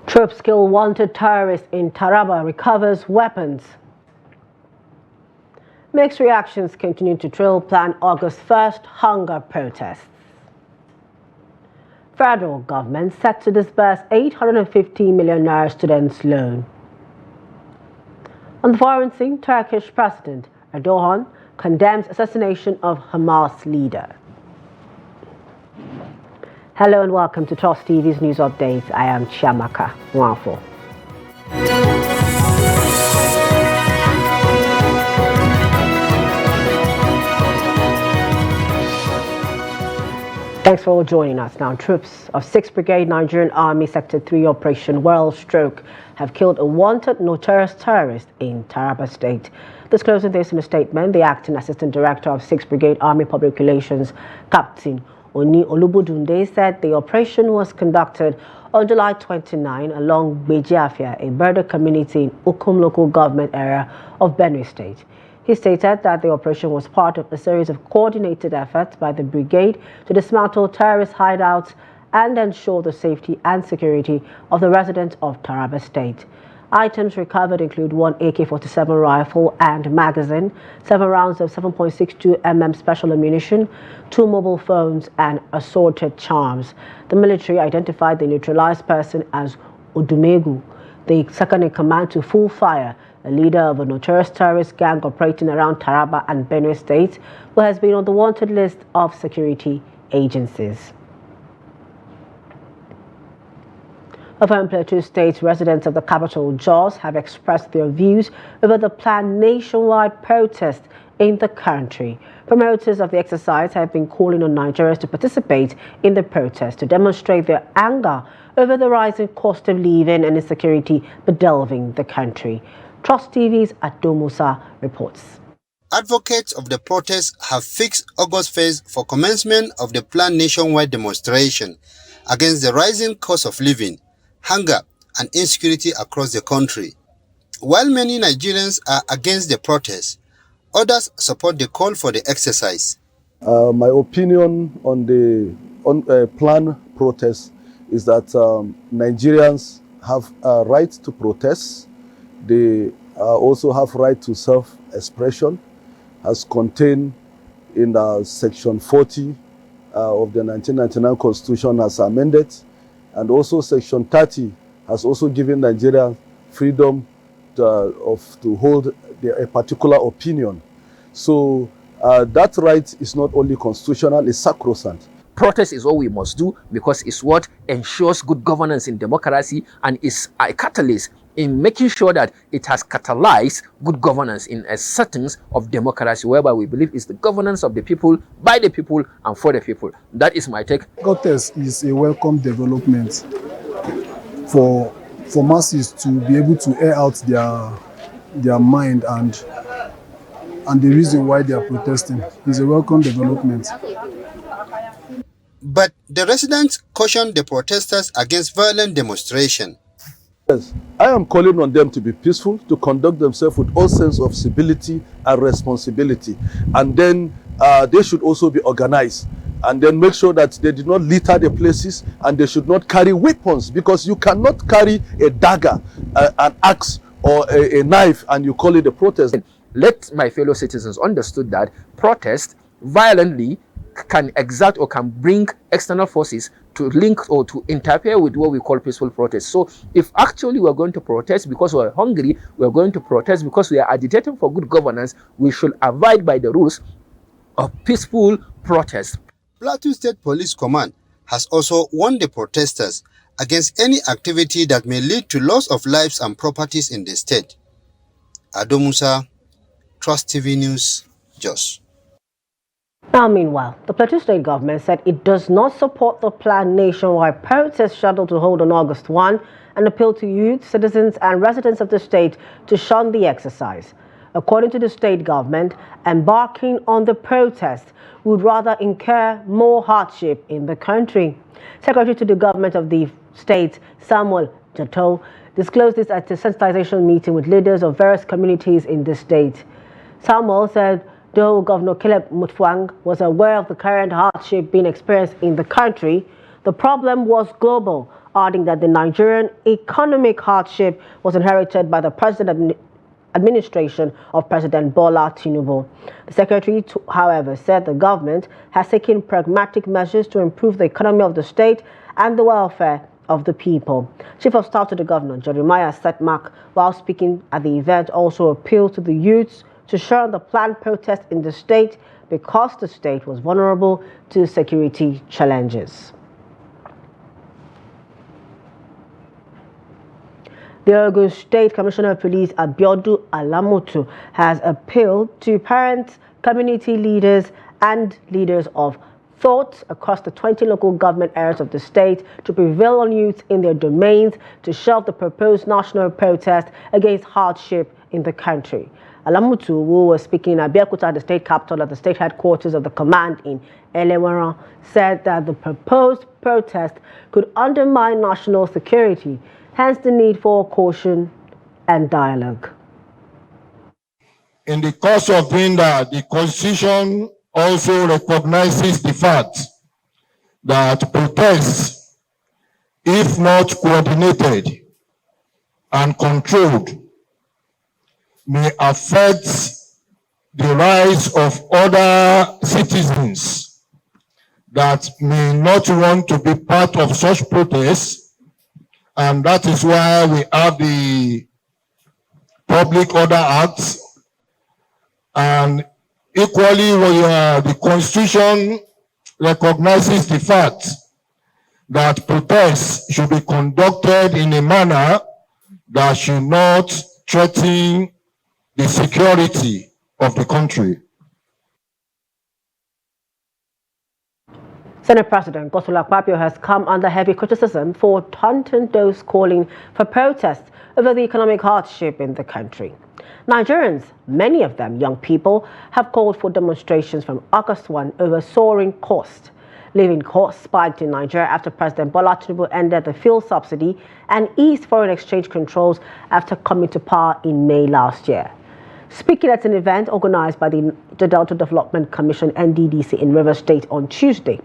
Troops kill wanted terrorist in Taraba, recovers weapons. Mixed reactions continue to trail planned August 1st hunger protests. Federal government set to disburse 850 million naira students' loan. On the foreign scene, Turkish President Erdogan condemns assassination of Hamas leader. Hello and welcome to Trust TV's news updates. I am Chiamaka Nwafo. Thanks for all joining us. Now, troops of 6th Brigade Nigerian Army Sector 3 Operation World Stroke have killed a wanted notorious terrorist in Taraba State. Disclosing this in a statement, the Acting Assistant Director of 6th Brigade Army Public Relations, Captain Oni Olubodunde, said the operation was conducted on July 29 along Bejiafia, a border community in Ukum local government area of Benue State. He stated that the operation was part of a series of coordinated efforts by the brigade to dismantle terrorist hideouts and ensure the safety and security of the residents of Taraba State. Items recovered include one AK-47 rifle and magazine, 7 rounds of 7.62 mm special ammunition, 2 mobile phones, and assorted charms. The military identified the neutralized person as Odumegu, the second in command to Full Fire, a leader of a notorious terrorist gang operating around Taraba and Benue State, who has been on the wanted list of security agencies. Over in Plateau State, residents of the capital, Jos, have expressed their views over the planned nationwide protest in the country. Promoters of the exercise have been calling on Nigerians to participate in the protest to demonstrate their anger over the rising cost of living and insecurity bedelving the country. Trust TV's Adomusa reports. Advocates of the protest have fixed August 1st for commencement of the planned nationwide demonstration against the rising cost of living, hunger, and insecurity across the country. While many Nigerians are against the protest, others support the call for the exercise. My opinion on the planned protest is that Nigerians have a right to protest. They also have right to self-expression, as contained in Section 40 of the 1999 Constitution as amended, and also Section 30 has also given Nigeria freedom to hold a particular opinion. So that right is not only constitutional, it's sacrosanct. Protest is what we must do because it's what ensures good governance in democracy and is a catalyst in making sure that it has catalyzed good governance in a settings of democracy whereby we believe it's the governance of the people, by the people, and for the people. That is my take. Protest is a welcome development for masses to be able to air out their mind and the reason why they are protesting is a welcome development. But the residents cautioned the protesters against violent demonstration. Yes, I am calling on them to be peaceful, to conduct themselves with all sense of civility and responsibility. And then they should also be organized. And then make sure that they did not litter the places and they should not carry weapons, because you cannot carry a dagger, an axe, or a knife and you call it a protest. Let my fellow citizens understood that protest violently can exert or can bring external forces to link or to interfere with what we call peaceful protest. So if actually we're going to protest because we're hungry, we're going to protest because we are agitating for good governance, we should abide by the rules of peaceful protest. Plateau State Police Command has also warned the protesters against any activity that may lead to loss of lives and properties in the state. Adomusa, Trust TV News, Jos. Now, meanwhile, the Plateau State government said it does not support the planned nationwide protest scheduled to hold on August 1 and appealed to youth, citizens and residents of the state to shun the exercise. According to the state government, embarking on the protest would rather incur more hardship in the country. Secretary to the government of the state, Samuel Jato, disclosed this at a sensitization meeting with leaders of various communities in the state. Samuel said though Governor Caleb Mutfwang was aware of the current hardship being experienced in the country, the problem was global, adding that the Nigerian economic hardship was inherited by the administration of President Bola Tinubu. The secretary, however, said the government has taken pragmatic measures to improve the economy of the state and the welfare of the people. Chief of Staff to the Governor, Jeremiah Setmark, while speaking at the event, also appealed to the youths to shun the planned protest in the state because the state was vulnerable to security challenges. The Ogun State Commissioner of Police, Abiodun Alamutu, has appealed to parents, community leaders, and leaders of thought across the 20 local government areas of the state to prevail on youth in their domains to shelve the proposed national protest against hardship in the country. Alamutu, who was speaking in Abeokuta, the state capital, at the state headquarters of the command in Elewaran, said that the proposed protest could undermine national security, hence the need for caution and dialogue. In the course of doing that, the Constitution also recognizes the fact that protests, if not coordinated and controlled, may affect the rights of other citizens that may not want to be part of such protests, and that is why we have the Public Order Act, and equally the Constitution recognizes the fact that protests should be conducted in a manner that should not threaten the security of the country. Senate President Godswill Akpabio has come under heavy criticism for taunting those calling for protests over the economic hardship in the country. Nigerians, many of them young people, have called for demonstrations from August 1 over soaring costs. Living costs spiked in Nigeria after President Bola Tinubu ended the fuel subsidy and eased foreign exchange controls after coming to power in May last year. Speaking at an event organized by the Delta Development Commission (NDDC) in Rivers State on Tuesday,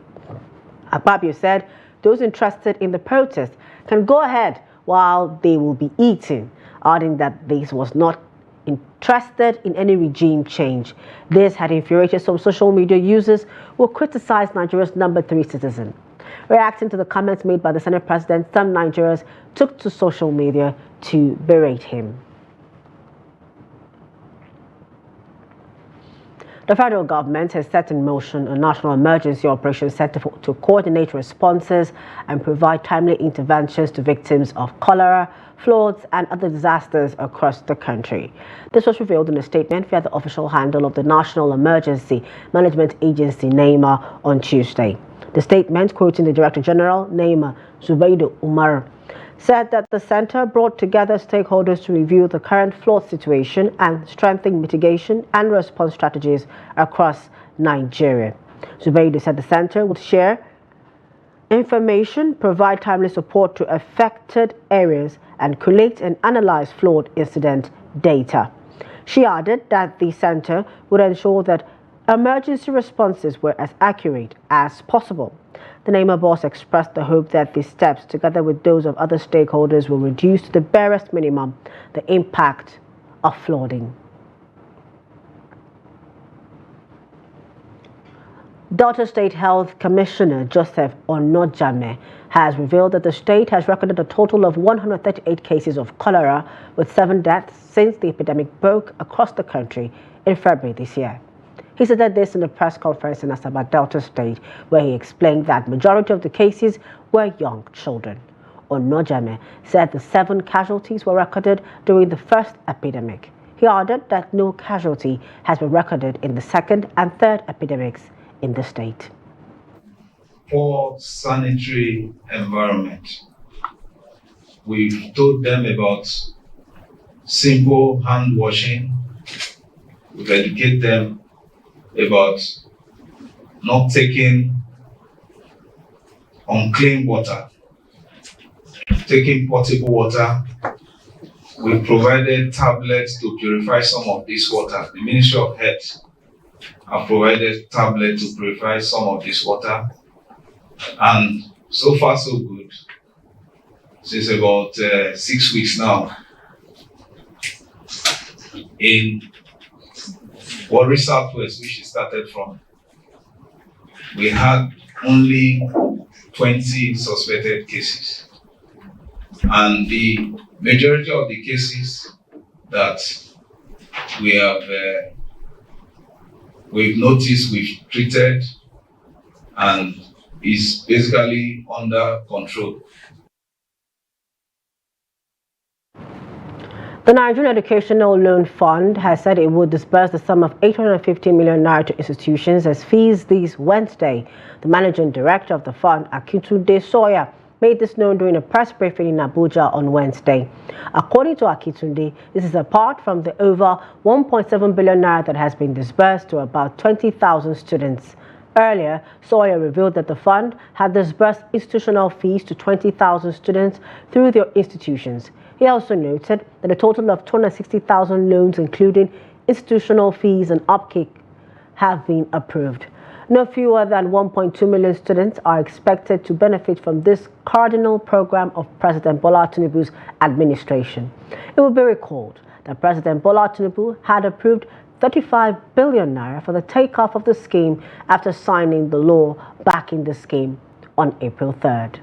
Akpabio said those interested in the protest can go ahead while they will be eating, adding that this was not interested in any regime change. This had infuriated some social media users who criticized Nigeria's number 3 citizen. Reacting to the comments made by the Senate President, some Nigerians took to social media to berate him. The federal government has set in motion a national emergency operations center to coordinate responses and provide timely interventions to victims of cholera, floods, and other disasters across the country. This was revealed in a statement via the official handle of the National Emergency Management Agency, NEMA, on Tuesday. The statement, quoting the Director General, NEMA, Zubaidu Umar, said that the center brought together stakeholders to review the current flood situation and strengthen mitigation and response strategies across Nigeria. Zubaidu said the center would share information, provide timely support to affected areas, and collect and analyze flood incident data. She added that the center would ensure that emergency responses were as accurate as possible. The NEMA boss expressed the hope that these steps, together with those of other stakeholders, will reduce to the barest minimum the impact of flooding. Delta State Health Commissioner Joseph Onojame has revealed that the state has recorded a total of 138 cases of cholera, with 7 deaths since the epidemic broke across the country in February this year. He said this in a press conference in Asaba, Delta State, where he explained that majority of the cases were young children. Onojame said the 7 casualties were recorded during the first epidemic. He added that no casualty has been recorded in the second and third epidemics in the state. Poor sanitary environment. We've told them about simple hand washing. We've educated them about not taking unclean water, taking potable water. We provided tablets to purify some of this water. The Ministry of Health have provided tablets to purify some of this water. And so far so good. since about 6 weeks now. In Warri Southwest, which it started from, we had only 20 suspected cases. And the majority of the cases that we've noticed, we've treated, and is basically under control. The Nigerian Educational Loan Fund has said it would disburse the sum of 850 million naira to institutions as fees this Wednesday. The managing director of the fund, Akitunde Sawyer, made this known during a press briefing in Abuja on Wednesday. According to Akitunde, this is apart from the over 1.7 billion naira that has been disbursed to about 20,000 students. Earlier, Sawyer revealed that the fund had disbursed institutional fees to 20,000 students through their institutions. He also noted that a total of 260,000 loans, including institutional fees and upkeep, have been approved. No fewer than 1.2 million students are expected to benefit from this cardinal program of President Bola Tinubu's administration. It will be recalled that President Bola Tinubu had approved 35 billion naira for the takeoff of the scheme after signing the law backing the scheme on April 3rd.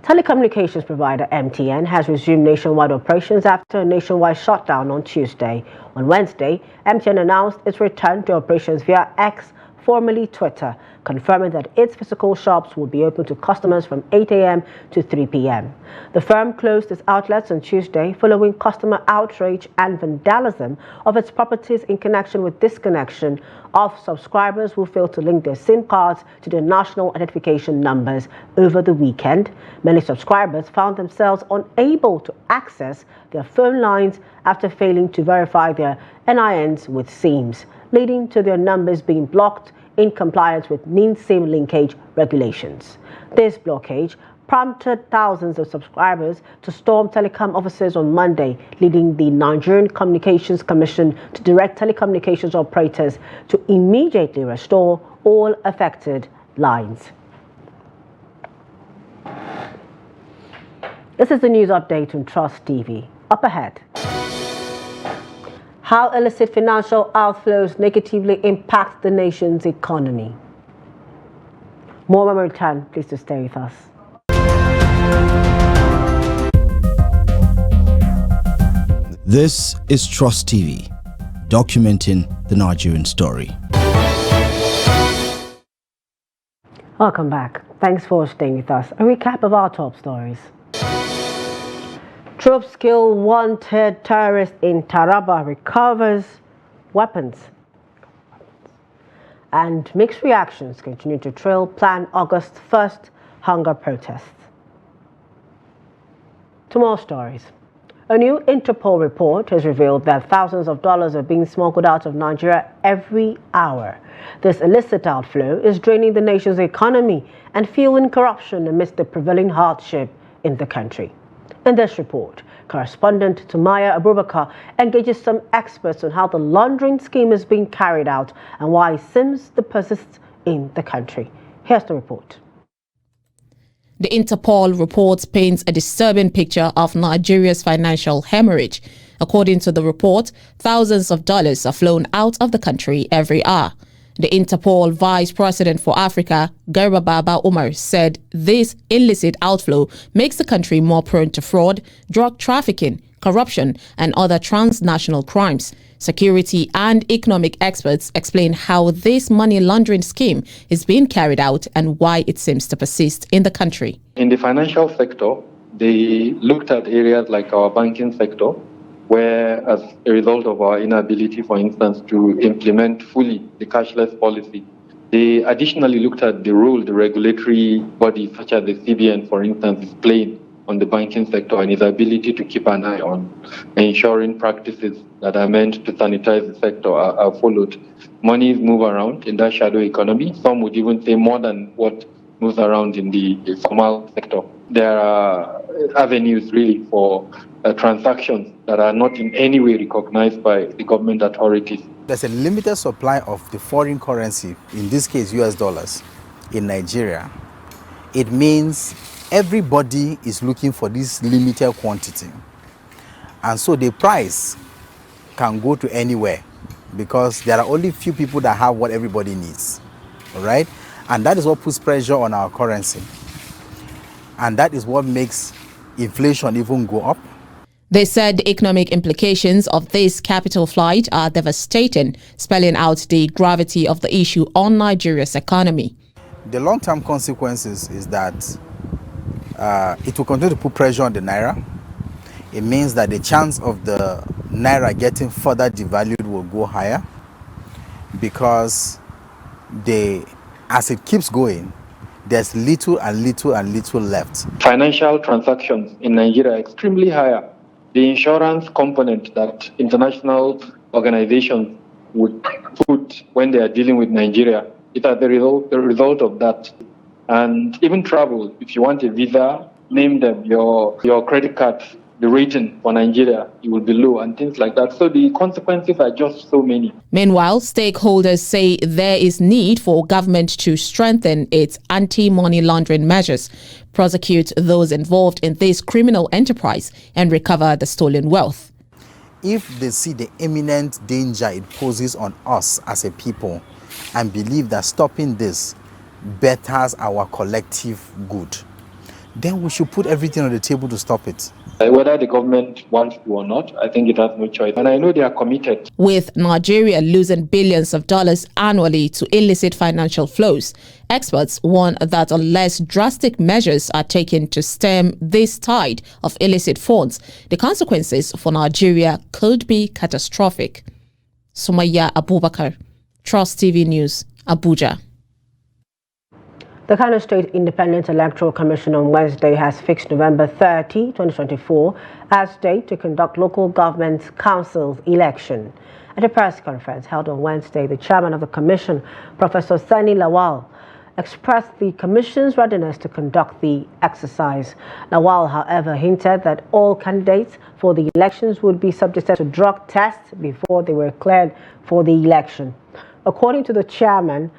Telecommunications provider MTN has resumed nationwide operations after a nationwide shutdown on Tuesday. On Wednesday, MTN announced its return to operations via X, formerly Twitter, confirming that its physical shops will be open to customers from 8 a.m. to 3 p.m. The firm closed its outlets on Tuesday following customer outrage and vandalism of its properties in connection with disconnection of subscribers who failed to link their SIM cards to their national identification numbers over the weekend. Many subscribers found themselves unable to access their phone lines after failing to verify their NINs with SIMs, leading to their numbers being blocked in compliance with NIN-SIM linkage regulations. This blockage prompted thousands of subscribers to storm telecom offices on Monday, leading the Nigerian Communications Commission to direct telecommunications operators to immediately restore all affected lines. This is the news update on Trust TV. Up ahead, how illicit financial outflows negatively impact the nation's economy. More when we return. Please do stay with us. This is Trust TV, documenting the Nigerian story. Welcome back. Thanks for staying with us. A recap of our top stories. Troops kill wanted terrorist in Taraba, recovers weapons. And mixed reactions continue to trail planned August 1st hunger protests. To more stories. A new Interpol report has revealed that thousands of dollars are being smuggled out of Nigeria every hour. This illicit outflow is draining the nation's economy and fueling corruption amidst the prevailing hardship in the country. In this report, correspondent Tumaya Abubakar engages some experts on how the laundering scheme is being carried out and why it seems to persist in the country. Here's the report. The Interpol report paints a disturbing picture of Nigeria's financial hemorrhage. According to the report, thousands of dollars are flown out of the country every hour. The Interpol Vice President for Africa, Garba Baba Umar, said this illicit outflow makes the country more prone to fraud, drug trafficking, corruption, and other transnational crimes. Security and economic experts explain how this money laundering scheme is being carried out and why it seems to persist in the country. In the financial sector, they looked at areas like our banking sector, where as a result of our inability, for instance, to implement fully the cashless policy, they additionally looked at the role the regulatory bodies such as the CBN, for instance, is playing on the banking sector and its ability to keep an eye on ensuring practices that are meant to sanitize the sector are followed. Monies move around in that shadow economy. Some would even say more than what moves around in the formal sector. There are avenues really for transactions that are not in any way recognized by the government authorities. There's a limited supply of the foreign currency, in this case US dollars, in Nigeria. it means everybody is looking for this limited quantity. And so the price can go to anywhere because there are only few people that have what everybody needs, all right? And that is what puts pressure on our currency. And that is what makes inflation even go up. They said the economic implications of this capital flight are devastating, spelling out the gravity of the issue on Nigeria's economy. The long-term consequences is that it will continue to put pressure on the naira. It means that the chance of the naira getting further devalued will go higher because as it keeps going, there's little and little and little left. Financial transactions in Nigeria are extremely higher. The insurance component that international organizations would put when they are dealing with Nigeria, it is the result of that. And even travel, if you want a visa, name them, your credit card, the rating for Nigeria, it will be low and things like that. So the consequences are just so many. Meanwhile, stakeholders say there is need for government to strengthen its anti-money laundering measures, prosecute those involved in this criminal enterprise, and recover the stolen wealth. If they see the imminent danger it poses on us as a people and believe that stopping this betters our collective good, then we should put everything on the table to stop it. Whether the government wants to or not, I think it has no choice. And I know they are committed. With Nigeria losing billions of dollars annually to illicit financial flows, experts warn that unless drastic measures are taken to stem this tide of illicit funds, the consequences for Nigeria could be catastrophic. Sumaya Abubakar, Trust TV News, Abuja. The Kano State Independent Electoral Commission on Wednesday has fixed November 30, 2024 as date to conduct local government council's election. At a press conference held on Wednesday, the chairman of the commission, Professor Sani Lawal, expressed the commission's readiness to conduct the exercise. Lawal, however, hinted that all candidates for the elections would be subjected to drug tests before they were cleared for the election. According to the chairman,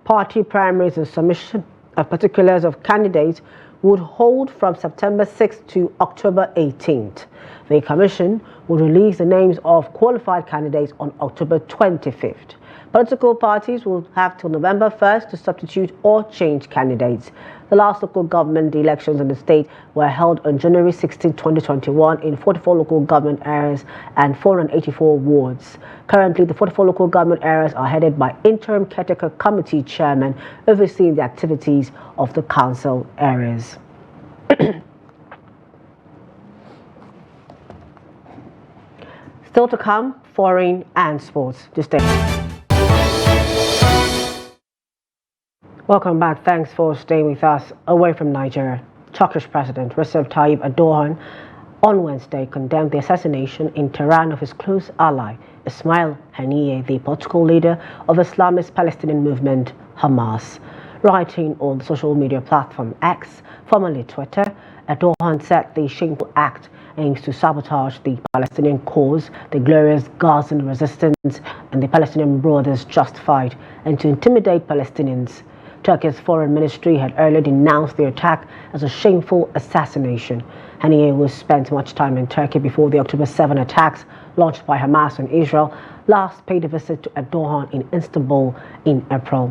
party primaries and submission of particulars of candidates would hold from September 6th to October 18th. The commission will release the names of qualified candidates on October 25th. Political parties will have till November 1st to substitute or change candidates. The last local government elections in the state were held on January 16, 2021 in 44 local government areas and 484 wards. Currently, the 44 local government areas are headed by interim caretaker committee chairman overseeing the activities of the council areas. Still to come, foreign and sports. Just stay. Welcome back. Thanks for staying with us. Away from Nigeria, Turkish President Recep Tayyip Erdogan on Wednesday condemned the assassination in Tehran of his close ally, Ismail Haniyeh, the political leader of Islamist Palestinian movement Hamas. Writing on the social media platform X, formerly Twitter, Erdogan said the shameful act aims to sabotage the Palestinian cause, the glorious Gazan resistance, and the Palestinian brothers' just fight, and to intimidate Palestinians. Turkey's foreign ministry had earlier denounced the attack as a shameful assassination. Haniyeh, who spent much time in Turkey before the October 7 attacks launched by Hamas on Israel, last paid a visit to Erdogan in Istanbul in April.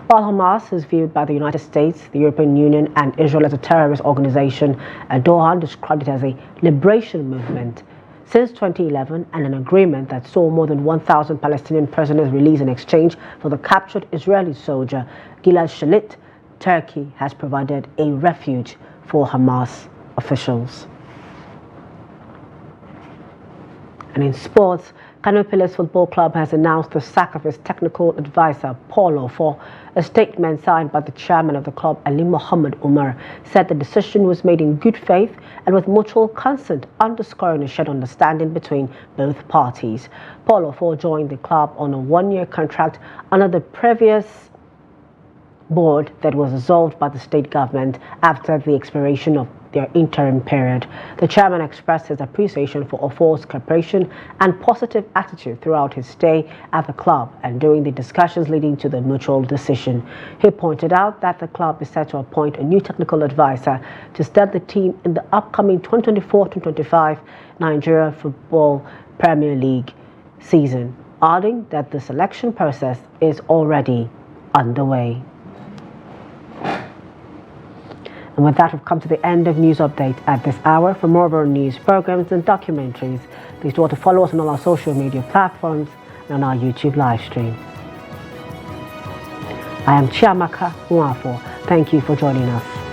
While Hamas is viewed by the United States, the European Union, and Israel as a terrorist organization, Erdogan described it as a liberation movement. Since 2011, and an agreement that saw more than 1,000 Palestinian prisoners released in exchange for the captured Israeli soldier Gilad Shalit, Turkey has provided a refuge for Hamas officials. And in sports, Kano Pillars Football Club has announced the sack of its technical advisor, Paul Ofo. A statement signed by the chairman of the club, Ali Mohammed Umar, said the decision was made in good faith and with mutual consent, underscoring a shared understanding between both parties. Paul Ofo joined the club on a one-year contract under the previous board that was dissolved by the state government after the expiration of their interim period. The chairman expressed his appreciation for Ofor's cooperation and positive attitude throughout his stay at the club and during the discussions leading to the mutual decision. He pointed out that the club is set to appoint a new technical advisor to steer the team in the upcoming 2024-2025 Nigeria Football Premier League season, adding that the selection process is already underway. And with that, we've come to the end of News Update at this hour. For more of our news programs and documentaries, please do to follow us on all our social media platforms and on our YouTube live stream. I am Chiamaka Nwafo. Thank you for joining us.